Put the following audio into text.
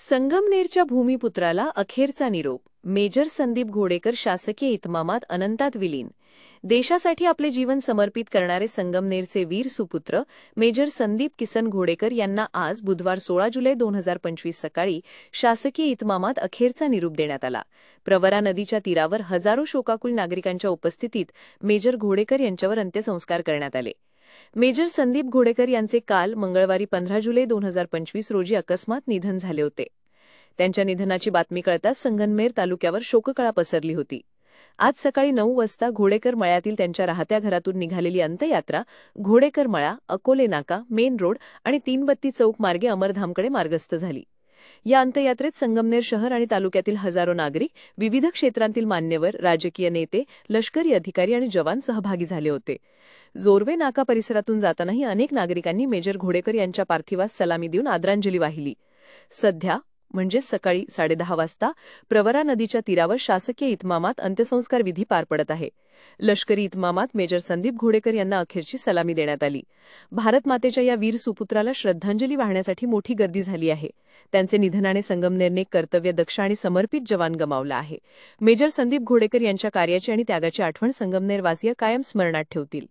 संगमनेरच्या भूमिपुत्राला अखेरचा निरोप. मेजर संदीप घोडेकर शासकीय इतमामात अनंतात विलीन. देशासाठी आपले जीवन समर्पित करणारे संगमनेरचे वीर सुपुत्र मेजर संदीप किसन घोडेकर यांना आज बुधवार 16 जुलै 2025 सकाळी शासकीय इतमामात अखेरचा निरोप देण्यात आला. प्रवरा नदीच्या तीरावर हजारो शोकाकुल नागरिकांच्या उपस्थितीत मेजर घोडेकर यांच्यावर अंत्यसंस्कार करण्यात आले. मेजर संदीप घोडेकर यांचे काल मंगळवारी 15 जुलै 2025 रोजी अकस्मात निधन झाले होते. त्यांच्या निधनाची बातमी कळताच संगमनेर तालुक्यावर शोककळा पसरली होती. आज सकाळी 9 वाजता घोडेकर मळ्यातील त्यांच्या राहत्या घरातून निघालेली अंत्ययात्रा घोडेकर मळा, अकोले नाका, मेन रोड आणि तीनबत्ती चौक मार्गे अमरधामकडे मार्गस्थ झाली. या अंत्ययात्रेत संगमनेर शहर आणि तालुक्यातील हजारो नागरिक, विविध क्षेत्रांतील मान्यवर, राजकीय नेते, लष्करी अधिकारी आणि जवान सहभागी झाले होते. जोरवे नाका परिसरातून जातानाही अनेक नागरिकांनी मेजर घोडेकर यांच्या पार्थिवास सलामी देऊन आदरांजली वाहिली. सध्या म्हणजे सकाळी 10:30 वाजता प्रवरा नदीच्या तीरावर शासकीय इतमामात अंत्यसंस्कार विधी पार पडत आहे. लष्करी इतमामात मेजर संदीप घोडेकर यांना अखेरची सलामी देण्यात आली. भारतमातेच्या या वीर सुपुत्राला श्रद्धांजली वाहण्यासाठी मोठी गर्दी झाली आहे. त्यांचे निधनाने संगमनेरने कर्तव्यदक्ष आणि समर्पित जवान गमावला आहे. मेजर संदीप घोडेकर यांच्या कार्याची आणि त्यागाची आठवण संगमनेरवासीय कायम स्मरणात ठेवतील.